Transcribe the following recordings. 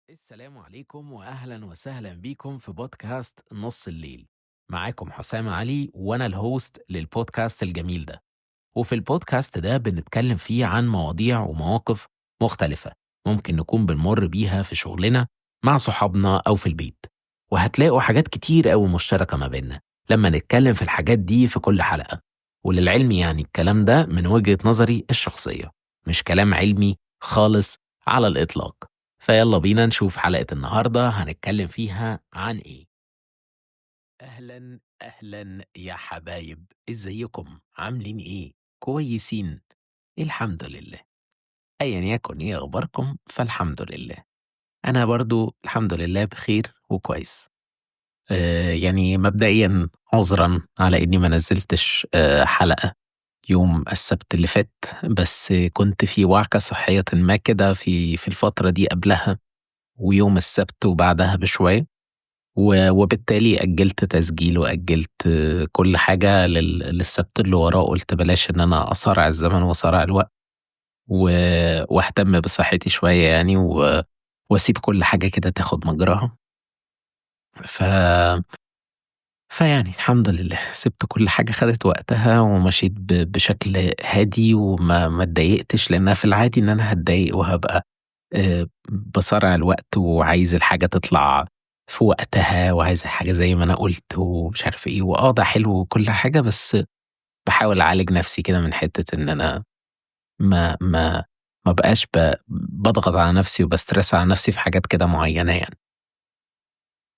السلام عليكم وأهلا وسهلا بيكم في بودكاست نص الليل. معاكم حسام علي وأنا الهوست للبودكاست الجميل ده. وفي البودكاست ده بنتكلم فيه عن مواضيع ومواقف مختلفة ممكن نكون بنمر بيها في شغلنا، مع صحابنا أو في البيت. وهتلاقوا حاجات كتير أوي مشتركة ما بيننا لما نتكلم في الحاجات دي في كل حلقة. وللعلم يعني الكلام ده من وجهة نظري الشخصية، مش كلام علمي خالص على الإطلاق. فيلا بينا نشوف حلقة النهاردة هنتكلم فيها عن إيه. أهلا أهلا يا حبايب، إزيكم عاملين إيه؟ كويسين؟ الحمد لله. أيا يكن إيه أخباركم فالحمد لله. أنا برضو الحمد لله بخير وكويس. يعني مبدئيا عذرا على إني ما نزلتش حلقة يوم السبت اللي فات، بس كنت في وعكة صحية ما كده في الفترة دي قبلها ويوم السبت وبعدها بشوية، وبالتالي أجّلت تسجيل وأجّلت كل حاجة للسبت اللي وراه. قُلت بلاش إن أنا أصارع الزمن وأصارع الوقت و وأهتم بصحّتي شوية يعني وأسيب كل حاجة كده تاخُد مجراها. ف فيعني الحمد لله سِبت كل حاجة خدت وقتها ومشيت بشكل هادي وما اتضايقتش، لإنها في العادي إن أنا هاتضايق وهابقى باصارع الوقت وعايز الحاجة تطلع في وقتها وعايز الحاجة زي ما أنا قُلت ومش عارف إيه، ده حلو وكل حاجة، بس باحاول أعالج نَفْسي كده من حتّة إن أنا ما ما أبقاش باضغط على نَفْسي وباstress على نَفْسي في حاجات كده معيّنة يعني.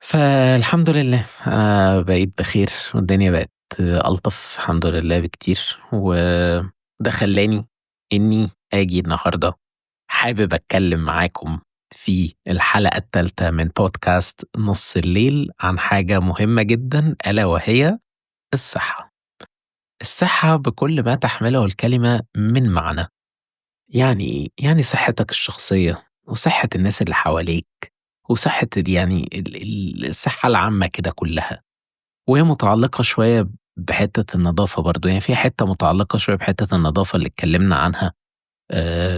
فالحمد لله أنا بقيت بخير والدنيا بقت ألطف الحمد لله بكتير، وده خلّاني إنّي آجي النهارده حابب أتكلّم معاكم في الحلقة التالتة من بودكاست نُص الليل عن حاجة مهمة جدًا ألا وهي الصحة. الصحة بكل ما تحمله الكلمة من معنى. يعني إيه؟ يعني صحتك الشخصية وصحة الناس اللي حواليك وصحة يعني الصحة العامة كده كلّها، وهي متعلقة شوية بحتّة النضافة برضه، يعني في حتّة متعلقة شوية بحتّة النضافة اللي اتكلّمنا عنها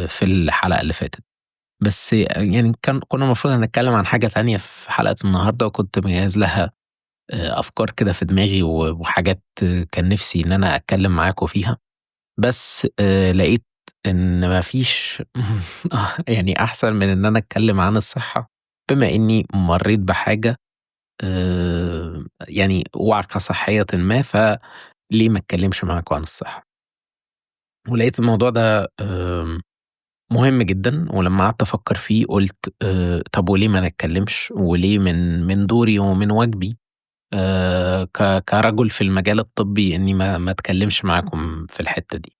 في الحلقة اللي فاتت. بس يعني كنا المفروض هنتكلّم عن حاجة تانية في حلقة النهارده وكنت مجهّز لها أفكار كده في دماغي وحاجات كان نِفْسي إن أنا أتكلّم معاكم فيها، بس لقيت إن ما فيش يعني أحسن من إن أنا أتكلّم عن الصحة، بما إنّي مرّيت بحاجة يعني وعكة صحيةً ما، فليه ما أتكلّمش معاكم عن الصحة. ولقيت الموضوع ده مهم جدًا، ولمّا قعدت أفكّر فيه قُلت طَب وليه ما نتكلّمش، وليه من دوري ومن واجبي كرجل في المجال الطبّي إنّي ما أتكلّمش معاكم في الحتّة دي.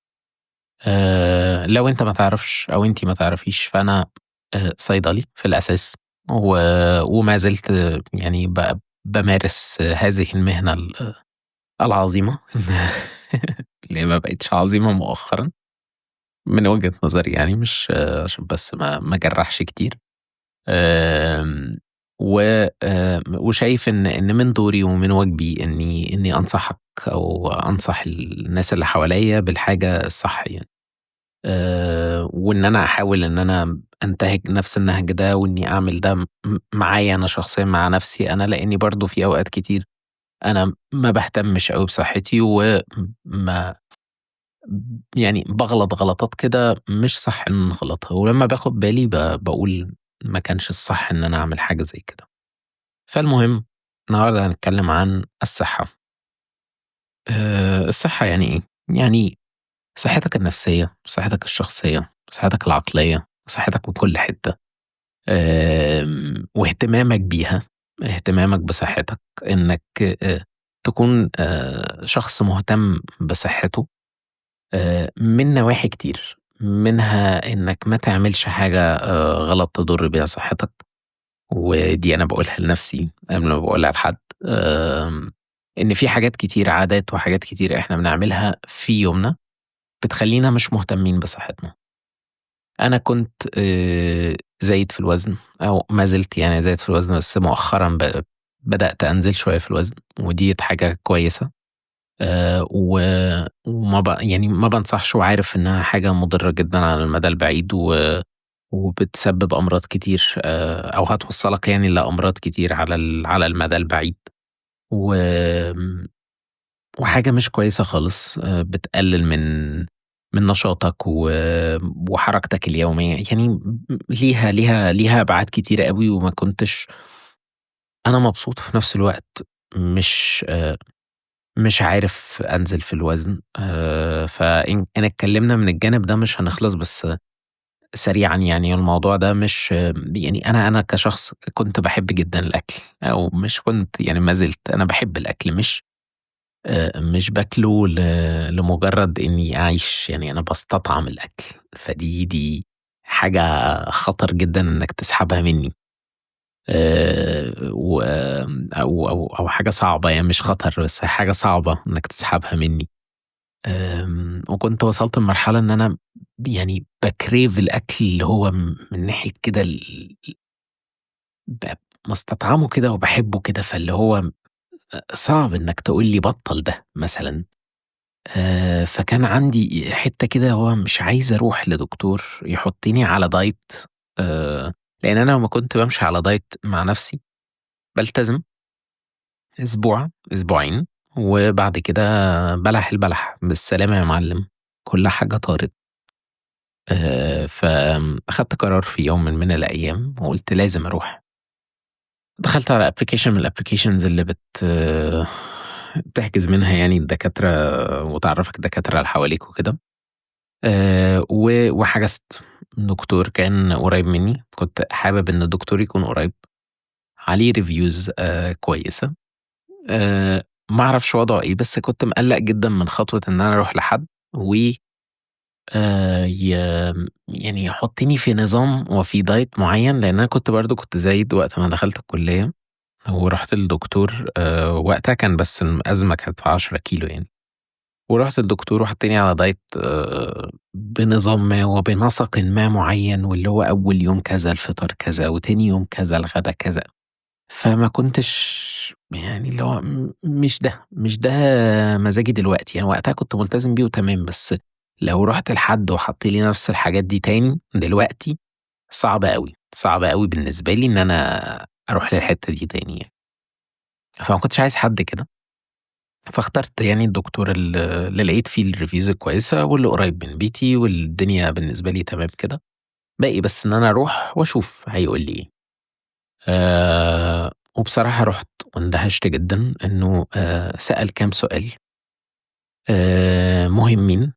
لو أنت ما تعرفش أو أنتِ ما تعرفيش فأنا صيدلي في الأساس، وما زلت يعني بامارس هذه المهنة العظيمة اللي هي ما بقتش عظيمة مؤخرًا من وجهة نظري يعني، مش عشان بس ما أجرّحش كتير. آمم و وشايف إن من دوري ومن واجبي إني أنصحك أو أنصح الناس اللي حواليّا بالحاجة الصح يعني. وإن أنا أحاول إن أنا أنتهج نفس النهج ده، وإني أعمل ده معايا أنا شخصيًا مع نفسي أنا، لإني برضه في أوقات كتير أنا ما باهتمش أوي بصحتي، ما يعني باغلط غلطات كده مش صح إن أنا أغلطها، ولمّا باخد بالي باقول ما كانش الصح إن أنا أعمل حاجة زي كده. فالمهم النهارده هنتكلم عن الصحة. الصحة يعني إيه؟ يعني صحتك النفسية، صحتك الشخصية، صحتك العقلية، صحتك من كل حتة. واهتمامك بيها، اهتمامك بصحتك، إنك تكون شخص مهتم بصحته من نواحي كتير، منها إنك ما تعملش حاجة غلط تضر بيها صحتك، ودي أنا باقولها لنفسي قبل ما باقولها لحد. إن في حاجات كتير عادات وحاجات كتير إحنا بنعملها في يومنا بتخلّينا مش مهتمين بصحتنا. أنا كنت زايد في الوزن أو ما زلت يعني زايد في الوزن، بس مؤخرًا بدأت أنزل شوية في الوزن، وديّة حاجة كويسة. و وما يعني ما بانصحش وعارف إنها حاجة مضرة جدًا على المدى البعيد، وبتسبب أمراض كتير أو هتوصّلك يعني لأمراض كتير على المدى البعيد، وآمم وحاجة مش كويسة خالص، بتقلل من نشاطك وحركتك اليومية، يعني ليها أبعاد كتيرة أوي، وما كنتش أنا مبسوط وفي نفس الوقت مش مش عارف أنزل في الوزن، فإن اتكلمنا من الجانب ده مش هنخلص، بس سريعًا يعني الموضوع ده مش يعني أنا كشخص كنت باحب جدًا الأكل، أو مش كنت يعني ما زلت أنا باحب الأكل، مش باكله لمجرد إني أعيش، يعني أنا باستطعم الأكل، فدي حاجة خطر جدًا إنك تسحبها منّي، أو حاجة صعبة يعني مش خطر، بس حاجة صعبة إنك تسحبها منّي. وكنت وصلت لمرحلة إن أنا يعني باcrave الأكل اللي هو من ناحية كده ب باستطعمه كده وباحبه كده، فاللي هو صعب إنك تقول لي بطّل ده مثلًا. فكان عندي حتّة كده هو مش عايز أروح لدكتور يحطّني على diet، لإن أنا لمّا كنت بامشي على diet مع نَفْسي بالتزم أسبوع، أسبوعين، وبعد كده بلح البلح، بالسلامة يا معلِّم، كل حاجة طارت. أخدت قرار في يوم من الأيام وقُلت لازم أروح. دخلت على application من الapplications اللي بتحجز منها يعني الدكاترة وتعرّفك الدكاترة اللي حواليك وكده. وحجزت. دكتور كان قريب منّي، كنت حابب إن الدكتور يكون قريب، عليه reviews كويسة. ما أعرفش وضعه إيه، بس كنت مقلّق جدًا من خطوة إن أنا أروح لحد و ي يعني يحطّني في نظام وفي diet معيّن، لإن أنا كنت برضه كنت زايد وقت ما دخلت الكلية، ورُحت للدكتور وقتها كان بس الأزمة كانت في 10 كيلو يعني. ورُحت للدكتور وحطّني على diet بنظام ما وبنسق ما معيّن، واللي هو أول يوم كذا، الفطار كذا، وتاني يوم كذا، الغدا كذا. فما كنتش يعني اللي هو مش ده مزاجي دلوقتي، يعني وقتها كنت ملتزم بيه وتمام، بس لو رُحت لحد وحط لي نفس الحاجات دي تاني دلوقتي، صعب أوي، صعب أوي بالنسبة لي إن أنا أروح للحتّة دي تاني يعني. فما كنتش عايز حد كده. فاخترت يعني الدكتور اللي لقيت فيه الreviews الكويسة واللي قريب من بيتي والدنيا بالنسبة لي تمام كده، باقي بس إن أنا أروح وأشوف هيقول لي إيه. وبصراحة رُحت واندهشت جدًا إنه سأل كام سؤال مهمين،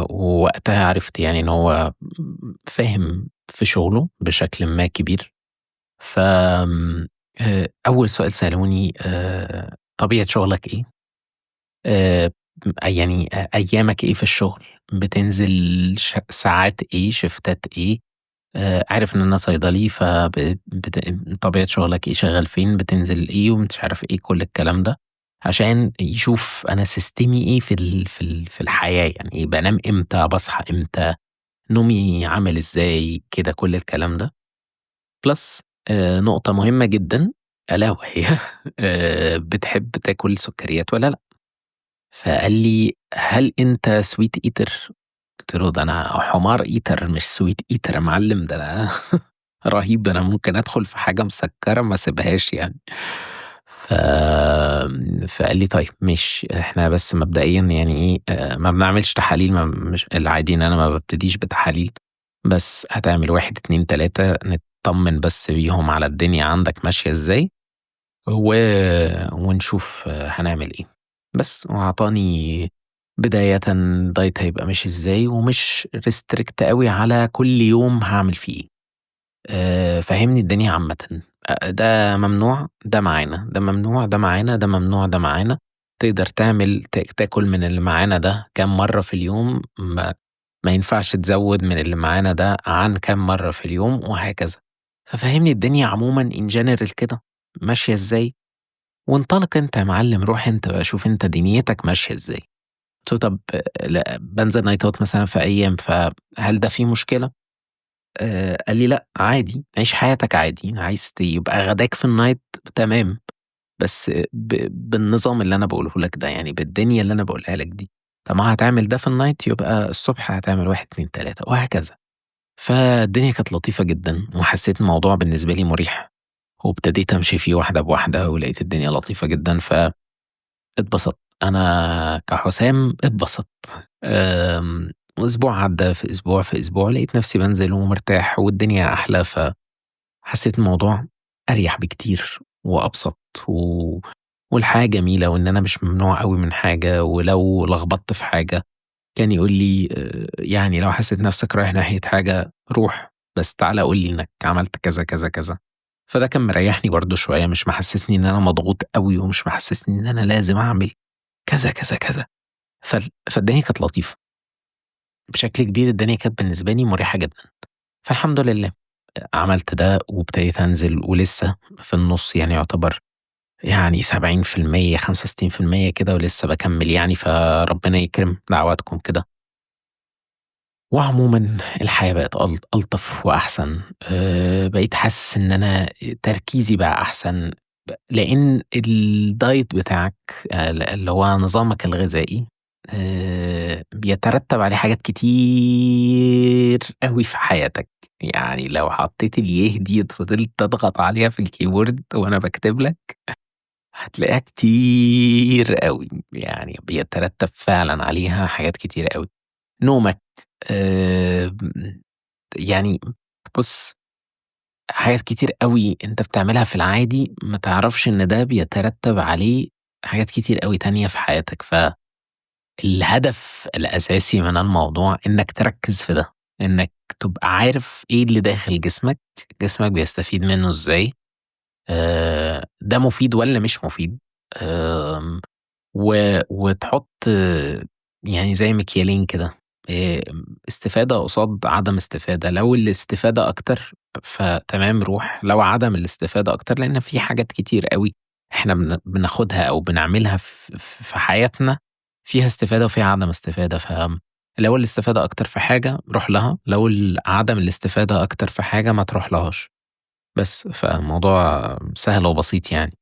ووقتها عرفت يعني إن هو فاهم في شغله بشكلٍ ما كبير. أول سؤال سألوني طبيعة شغلك إيه؟ آآ يعني أيامك إيه في الشغل، بتنزل ساعات إيه، شيفتات إيه، عارف إن أنا صيدلي طبيعة شغلك إيه، شغال فين، بتنزل إيه، ومش عارف إيه، كل الكلام ده، عشان يشوف أنا سيستمي إيه في الحياة، يعني بانام إمتى، باصحى إمتى، نومي عامل إزاي، كده كل الكلام ده. plus نقطة مهمة جدًا ألا وهي بتحب تاكل سكريات والّا لأ؟ فقال لي: "هل أنت sweet eater؟" قُلت له: "ده أنا حمار eater مش sweet eater يا معلم، ده أنا رهيب، ده أنا ممكن أدخل في حاجة مسكّرة ما اسيبهاش يعني." ف فقال لي: "طيب ماشي، إحنا بس مبدئيًا يعني إيه، ما بنعملش تحاليل، ما مش العادي إن أنا ما بابتديش بتحاليل، بس هتعمل 1، 2، 3 نتطمن بس بيهم على الدنيا عندك ماشية إزاي." و ونشوف هنعمل إيه. بس، وأعطاني بدايةً diet هيبقى ماشي إزاي، ومش restrict أوي على كل يوم هاعمل فيه إيه. فهّمني الدنيا عامةً، ده ممنوع، ده معانا، ده ممنوع، ده معانا، ده ممنوع، ده معانا. تقدر تعمل تاكل من اللي معانا ده كام مرّة في اليوم، ما ينفعش تزوّد من اللي معانا ده عن كام مرّة في اليوم، وهكذا. ففهّمني الدنيا عمومًا in general كده ماشية إزاي، وانطلق أنت يا معلم، روح أنت بقى شوف أنت دنيتك ماشية إزاي. قُلت له: "طب لأ بانزل نايتات مثلًا في أيام، فهل ده فيه مشكلة؟" قال لي: "لأ عادي، عيش حياتك عادي، عايز يبقى غداك في النايت تمام، بس بالنظام اللي أنا باقوله لك ده، يعني بالدنيا اللي أنا باقولها لك دي. طالما هتعمل ده في النايت يبقى الصبح هتعمل 1، 2، 3 وهكذا." فالدنيا كانت لطيفة جدًا، وحسيت الموضوع بالنسبة لي مريح، وابتديت أمشي فيه واحدة بواحدة، ولقيت الدنيا لطيفة جدًا، فاتبسطت. أنا كحسام اتبسطت. أسبوع عدّى، في أسبوع، في أسبوع، لقيت نفسي بانزل ومرتاح والدنيا أحلى، فحسيت الموضوع أريح بكتير وأبسط والحياة جميلة، وإن أنا مش ممنوع أوي من حاجة، ولو لخبطت في حاجة كان يقول لي يعني لو حسيت نفسك رايح ناحية حاجة روح، بس تعالَ قُل لي إنك عملت كذا، كذا، كذا. فده كان مريحني برضه شوية، مش محسسني إن أنا مضغوط أوي، ومش محسسني إن أنا لازم أعمل كذا، كذا، كذا. فالدنيا كانت لطيفة. بشكل كبير الدنيا كانت بالنسبة لي مريحة جدًا. فالحمد لله عملت ده وابتديت أنزل ولسه في النُص يعني يعتبر يعني 70%، 65% كده ولسه باكمّل يعني، فربنا يكرم دعواتكم كده. وعمومًا الحياة بقت ألطف وأحسن. بقيت حاسس إن أنا تركيزي بقى أحسن، لإن الdiet بتاعك اللي هو نظامك الغذائي بيترتب عليه حاجات كتير أوي في حياتك. يعني لو حطيت اليه دي فضلت أضغط عليها في الكيبورد وأنا باكتب لك، هتلاقيها كتير أوي، يعني بيترتب فعلًا عليها حاجات كتيرة أوي. نومك، آمم، يعني بُص، حاجات كتير أوي أنت بتعملها في العادي ما تعرفش إن ده بيترتب عليه حاجات كتير أوي تانية في حياتك. الهدف الأساسي من الموضوع إنك تركّز في ده، إنك تبقى عارف إيه اللي داخل جسمك، جسمك بيستفيد منه إزاي، ده مفيد والّا مش مفيد. آمم وتحط يعني زي مكيالين كده، استفادة قصاد عدم استفادة. لو الاستفادة أكتر فتمام روح، لو عدم الاستفادة أكتر لإن في حاجات كتير أوي إحنا بناخدها أو بنعملها في حياتنا فيها استفادة وفيها عدم استفادة. لو الاستفادة أكتر في حاجة روح لها، لو عدم الاستفادة أكتر في حاجة ما تروحلهاش. بس، فالموضوع سهل وبسيط يعني.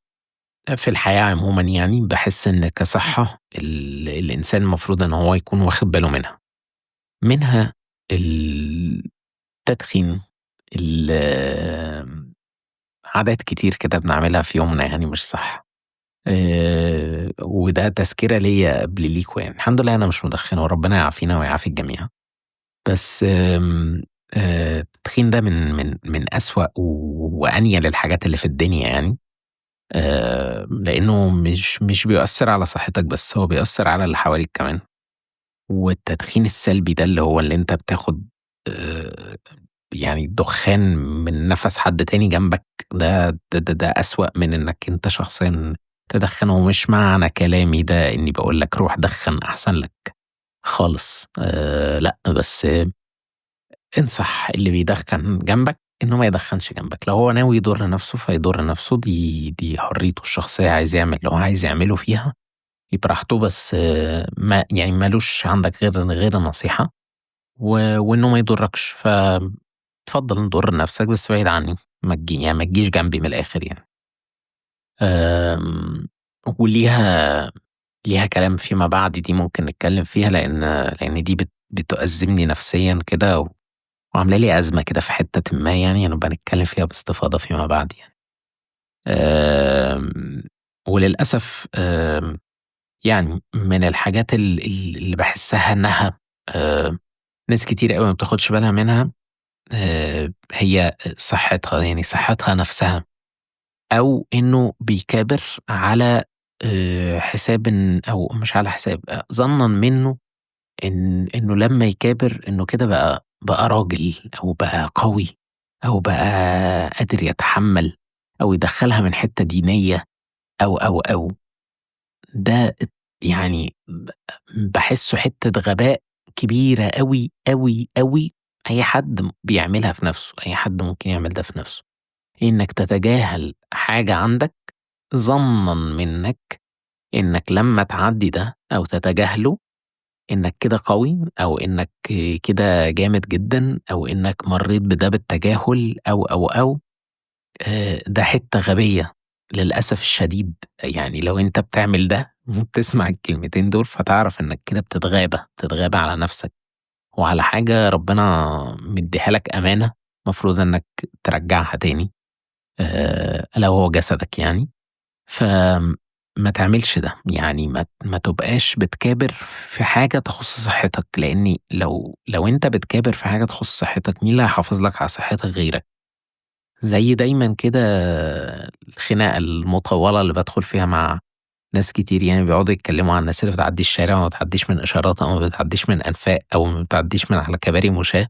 في الحياة عمومًا يعني باحس إن كصحة الإنسان المفروض إن هو يكون واخد باله منها التدخين، ال عادات كتير كده بنعملها في يومنا يعني مش صح. وده تذكرة ليّا قبل ليكم يعني. الحمد لله أنا مش مدخن وربنا يعافينا ويعافي الجميع. بس التدخين ده من أسوأ وأنيل الحاجات اللي في الدنيا يعني. لإنه مش بيأثّر على صحتك بس، هو بيأثّر على اللي حواليك كمان. والتدخين السلبي ده اللي هو اللي أنت بتاخد آآ يعني دخان من نَفَس حد تاني جنبك، ده أسوأ من إنّك أنت شخصيًا تدخّن. ومش معنى كلامي ده إنّي باقول لك روح دخّن أحسن لك خالص، لأ، بس انصح اللي بيدخّن جنبك إنه ما يدخّنش جنبك. لو هو ناوي يضُر نَفْسه فيضُر نَفْسه، دي حريته الشخصية، عايز يعمل اللي هو عايز يعمله فيها يبقى براحته. بس ما يعني ما لوش عندك غير النصيحة وإنه ما يضركش. اتفضل ضُر نَفْسك بس بعيد عني، ما تجيش جنبي من الآخر يعني. آمم ليها كلام فيما بعد، دي ممكن نتكلّم فيها لإن دي بتؤزمني نفسيًا كده وعاملة لي أزمة كده في حتةٍ ما يعني، هنبقى نتكلّم فيها باستفاضة فيما بعد يعني. آمم وللأسف يعني من الحاجات اللي باحسّها إنها ناس كتير أوي ما بتاخدش بالها منها، هي صحّتها، يعني صحّتها نَفْسها، أو إنه بيكابر على حساب أو مش على حساب، ظنًا منّه إنه لمّا يكابر إنه كده بقى راجل أو بقى قوي أو بقى قادر يتحمّل أو يدخّلها من حتّة دينية أو. ده يعني باحسّه حتّة غباء كبيرة أوي، أوي، أوي. أي حد بيعملها في نَفْسه، أي حد ممكن يعمل ده في نَفْسه. إنّك تتجاهل حاجة عندك ظنًا منّك إنّك لمّا تعدّي ده أو تتجاهله إنّك كده قوي أو إنّك كده جامد جدًا أو إنّك مرّيت بده بالتجاهل أو. ده حتّة غبية للأسف الشديد. يعني لو أنت بتعمل ده وبتسمع الكلمتين دول فتعرف إنّك كده بتتغابى على نَفْسك وعلى حاجة ربنا مدّيها لك أمانة مفروض إنّك ترجّعها تاني، ألا وهو جسدك يعني. فما تعملش ده، يعني ما تبقاش بتكابر في حاجة تخُص صحتك، لإني لو أنت بتكابر في حاجة تخُص صحتك، مين اللي هيحافظ لك على صحتك غيرك؟ زي دايمًا كده الخناقة المطوّلة اللي بادخل فيها مع ناس كتير، يعني بيقعدوا يتكلموا عن الناس اللي بتعدّي الشارع وما بتعدّيش من إشارات أو ما بتعدّيش من أنفاق أو ما بتعدّيش من على كباري مُشاة.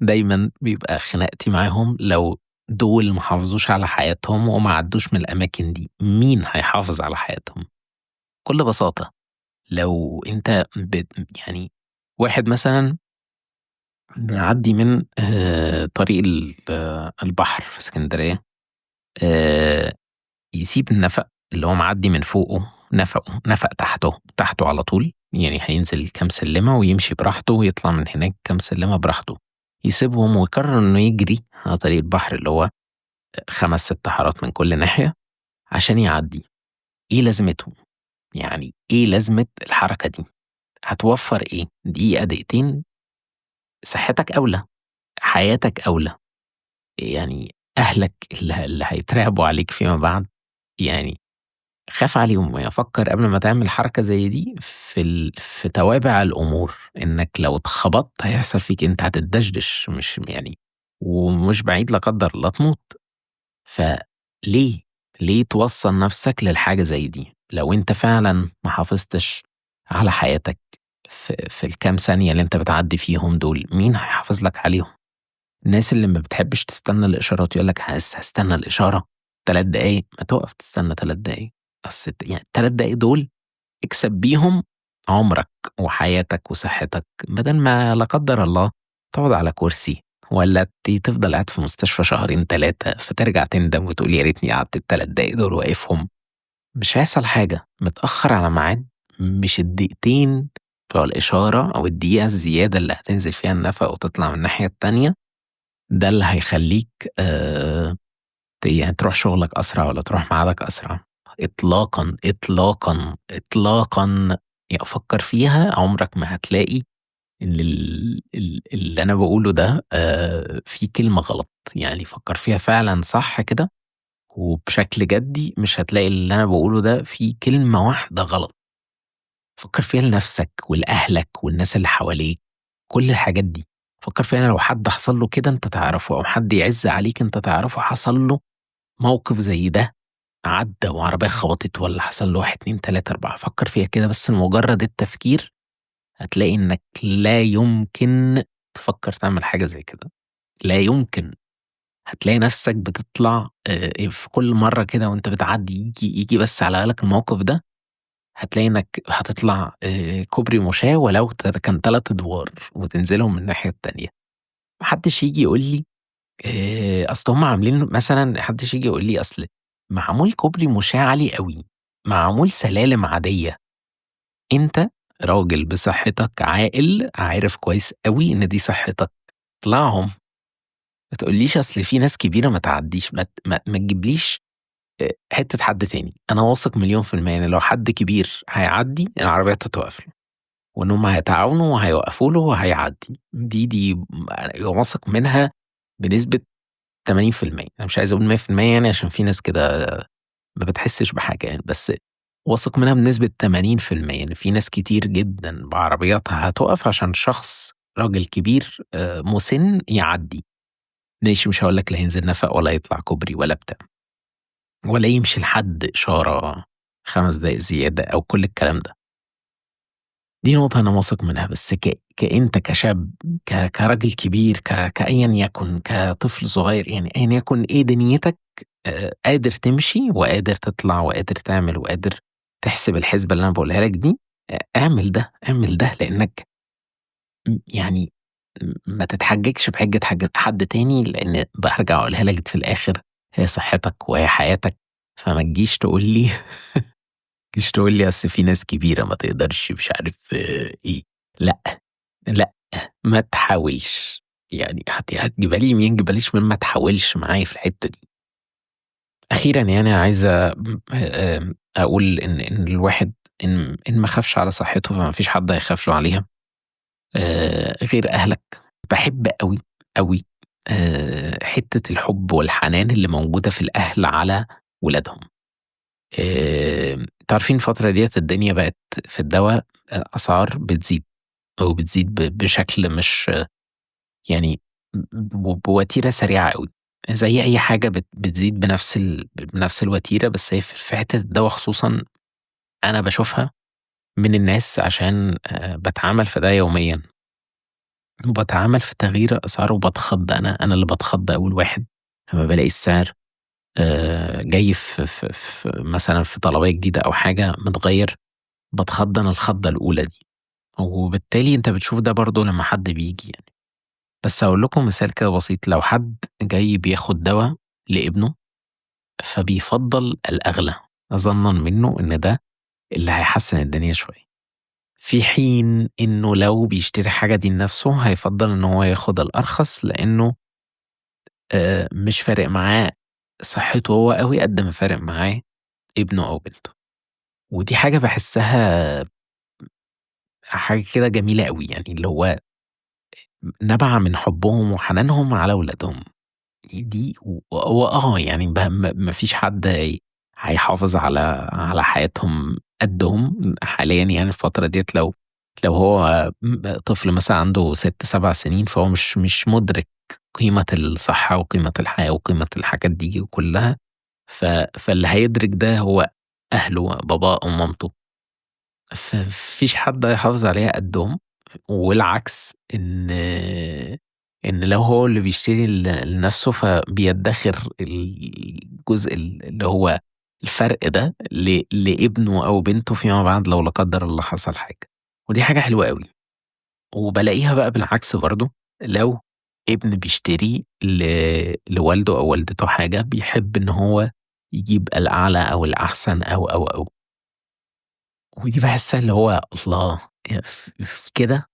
دايمًا بيبقى خناقتي معاهم لو دول ما حافظوش على حياتهم وما عدّوش من الأماكن دي، مين هيحافظ على حياتهم؟ بكل بساطة لو أنت يعني واحد مثلًا بيعدّي من طريق البحر في إسكندرية، آآ يسيب النفق اللي هو معدّي من فوقه نفق تحته على طول، يعني هينزل كام سلِّمة ويمشي براحته ويطلع من هناك كام سلِّمة براحته، يسيبهم ويقرر إنه يجري على طريق البحر اللي هو 5، 6 حارات من كل ناحية عشان يعدّي. إيه لازمته؟ يعني إيه لازمة الحركة دي؟ هتوفّر إيه؟ دقيقة، دقيقتين، صحتك أولى، حياتك أولى، يعني أهلك اللي هيترعبوا عليك فيما بعد، يعني خاف عليهم، يعني فكّر قبل ما تعمل حركة زي دي في توابع الأمور، إنّك لو اتخبطت هيحصل فيك أنت هتتدشدش مش يعني ومش بعيد لا قدّر الله تموت. فليه، ليه توصّل نَفْسك للحاجة زي دي؟ لو أنت فعلًا ما حافظتش على حياتك في الكام ثانية اللي أنت بتعدّي فيهم دول، مين هيحافظ لك عليهم؟ الناس اللي ما بتحبّش تستنى الإشارات يقول لك هاستنى الإشارة 3 دقايق، ما تُقف تستنى 3 دقايق، أصل يعني ال3 دقايق دول اكسب بيهم عُمرك وحياتك وصحتك، بدل ما لا قدّر الله تقعد على كرسي والّا تفضل قاعد في مستشفى شهرين 3 فترجع تندم وتقول يا ريتني قعدت ال3 دقايق دول واقفهم. مش هيحصل حاجة، متأخّر على ميعاد مش الدقيقتين بتوع الإشارة أو الدقيقة الزيادة اللي هتنزل فيها النفق وتطلع من الناحية التانية، ده اللي هيخلّيك يعني تروح شغلك أسرع والّا تروح ميعادك أسرع، إطلاقًا، إطلاقًا، إطلاقًا. فكّر فيها عمرك ما هتلاقي إن اللي أنا باقوله ده فيه كلمة غلط، يعني فكّر فيها فعلًا صح كده وبشكل جدّي مش هتلاقي اللي أنا باقوله ده فيه كلمة واحدة غلط. فكّر فيها لنفسك ولأهلك والناس اللي حواليك، كل الحاجات دي. فكّر فيها إن لو حد حصل له كده أنت تعرفه أو حد يعِز عليك أنت تعرفه حصل له موقف زي ده، عدّى وعربية خبطته والّا حصل له 1، 2، 3، 4. فكّر فيها كده بس لمجرّد التفكير هتلاقي إنّك لا يمكن تفكّر تعمل حاجة زي كده، لا يمكن. هتلاقي نَفْسك بتطلع في كل مرّة كده وأنت بتعدّي ييجي بس على بالك الموقف ده، هتلاقي إنّك هتطلع كوبري مشاة ولو كان 3 أدوار وتنزلهم من الناحية التانية. ما حدّش ييجي يقول لي أصل هُم عاملين مثلًا ما حدّش ييجي يقول لي أصل معمول كوبري مشاة عالي أوي، معمول سلالم عادية. أنت راجل بصحتك عاقل عارف كويس أوي إن دي صحتك، اطلعهم. ما تقوليش أصل في ناس كبيرة ما تعدّيش، ما تجيبليش حتّة حد تاني. أنا واثق مليون في المِيّة إن لو حد كبير هيعدّي العربيات هتُقف له، وإن هُم هيتعاونوا وهيوقفوا له وهيعدّي. دي واثق منها بنسبة 80%. أنا مش عايز أقول 100% يعني عشان في ناس كده ما بتحسّش بحاجة يعني، بس واثق منها بنسبة 80% إن في ناس كتير جدًا بعربياتها هتُقف عشان شخص راجل كبير مُسِن يعدّي. ماشي مش هاقول لك لا هينزل نفق ولا هيطلع كوبري ولا بتاع، ولا يمشي لحد إشارة 5 دقايق زيادة أو كل الكلام ده. دي نقطة أنا واثق منها، بس كأنت كشاب كراجل كبير كأيًا يكن، كطفل صغير، يعني أيًا يكن إيه دنيتك، قادر تمشي وقادر تطلع وقادر تعمل وقادر تحسب الحسبة اللي أنا باقولها لك دي، اعمل ده، اعمل ده لإنك يعني ما تتحججش بحجة حد تاني، لإن بارجع أقولها لك في الآخر هي صحتك وهي حياتك. فما تجيش تقول لي أصل في ناس كبيرة ما تقدرش مش عارف إيه. لأ، لأ، ما تحاولش. يعني هتجيبها لي يمين جيبها ليش ما تحاولش معايا في الحتّة دي. أخيرًا يعني عايز أقول إن الواحد إن ما خافش على صحته فما فيش حد هيخاف له عليها. غير أهلك. باحب أوي، أوي حتّة الحُب والحنان اللي موجودة في الأهل على ولادهم. أنتم عارفين الفترة ديّة الدنيا بقت في الدوا أسعار بتزيد، أو بتزيد بشكل مش يعني بوتيرة سريعة أوي، زي أي حاجة بتزيد بنفس الوتيرة، بس هي في حتّة الدوا خصوصًا أنا باشوفها من الناس عشان باتعامل في ده يوميًا، وباتعامل في تغيير الأسعار وباتخض أنا اللي باتخض أول واحد لمّا بالاقي السعر جاي في مثلًا في طلبية جديدة أو حاجة متغيّر، باتخض أنا الخضة الأولى دي، وبالتالي أنت بتشوف ده برضه لمّا حد بييجي يعني. بس هاقول لكم مثال كده بسيط، لو حد جاي بياخد دوا لابنه، فبيفضّل الأغلى، ظنًا منه إن ده اللي هيحسّن الدنيا شوية، في حين إنه لو بيشتري حاجة دي لنفسه هيفضّل إن هو ياخد الأرخص، لإنه مش فارق معاه صحته هو أوي قد ما فارق معاه ابنه أو بنته، ودي حاجة باحسّها حاجة كده جميلة أوي، يعني اللي هو نابعة من حُبّهم وحنانهم على ولادهم. دي يعني ما فيش حد هيحافظ على حياتهم قدّهم حاليًا يعني الفترة ديّة لو هو طفل مثلًا عنده 6، 7 سنين، فهو مش مُدرك قيمة الصحة وقيمة الحياة وقيمة الحاجات دي كلّها، فاللي هيدرك ده هو أهله، باباه أو مامته، فيش حد هيحافظ عليها قدّهم، والعكس إن لو هو اللي بيشتري لنفسه فبيدّخر الجزء اللي هو الفرق ده لابنه أو بنته فيما بعد لو لا قدّر الله حصل حاجة، ودي حاجة حلوة أوي. وبالاقيها بقى بالعكس برضه، لو ابن بيشتري لوالده أو والدته حاجة بيحب إن هو يجيب الأعلى أو الأحسن أو. ودي باحسّها اللي هو الله! كده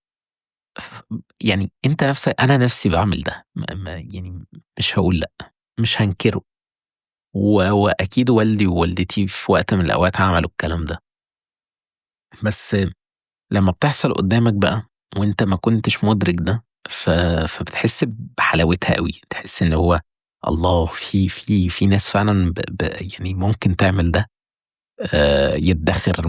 يعني أنت نَفْسك أنا نَفْسي باعمل ده، ما يعني مش هاقول لأ، مش هانكره، وأكيد والدي ووالدتي في وقت من الأوقات عملوا الكلام ده، بس لمّا بتحصل قدّامك بقى وأنت ما كنتش مُدرك ده، فبتحس بحلاوتها أوي، تحس إن هو الله! في ناس فعلًا يعني ممكن تعمل ده، يدّخر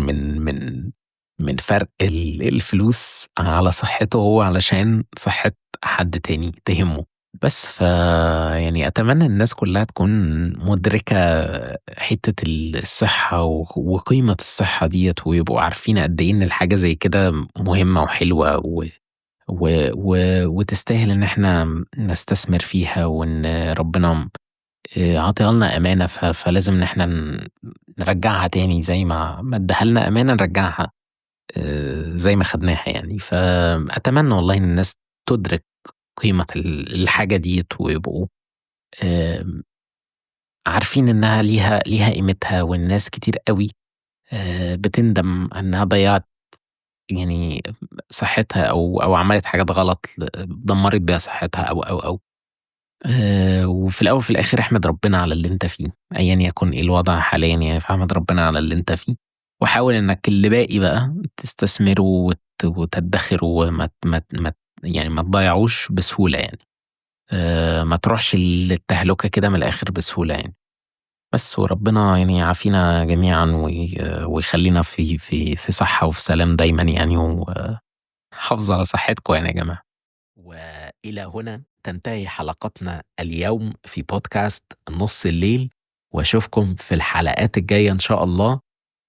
من فرق الفلوس على صحته هو علشان صحة حد تاني تهمه. بس يعني أتمنى الناس كلّها تكون مُدركة حتّة الصحة وقيمة الصحة ديّة، ويبقوا عارفين قد إيه إن الحاجة زي كده مهمة وحلوة و و وتستاهل إن إحنا نستثمر فيها، وإن ربنا عاطيها لنا أمانة فلازم إن إحنا نرجّعها تاني زي ما ادّاها لنا أمانة نرجّعها زي ما خدناها يعني، فأتمنى والله إن الناس تُدرك قيمة الحاجة ديّة ويبقوا آمم عارفين إنها ليها قيمتها، والناس كتير أوي بتندم إنها ضيّعت يعني صحتها أو عملت حاجات غلط دمّرت بيها صحتها أو. وفي الأول وفي الآخر احمد ربنا على اللي أنت فيه، أيًا يكن إيه الوضع حاليًا يعني، فاحمد ربنا على اللي أنت فيه، وحاول إنك اللي باقي بقى تستثمره وتدّخره وما ت ما ت ما ت يعني ما تضيّعوش بسهولة يعني، ما تروحش للتهلكة كده من الآخر بسهولة يعني. بس وربنا يعني يعافينا جميعًا ويخلّينا في صحة وفي سلام دايمًا يعني، وحافظوا على صحتكم يعني يا جماعة. وإلى هنا تنتهي حلقتنا اليوم في بودكاست نُص الليل، وأشوفكم في الحلقات الجاية إن شاء الله،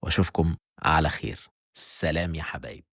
وأشوفكم على خير. سلام يا حبايب.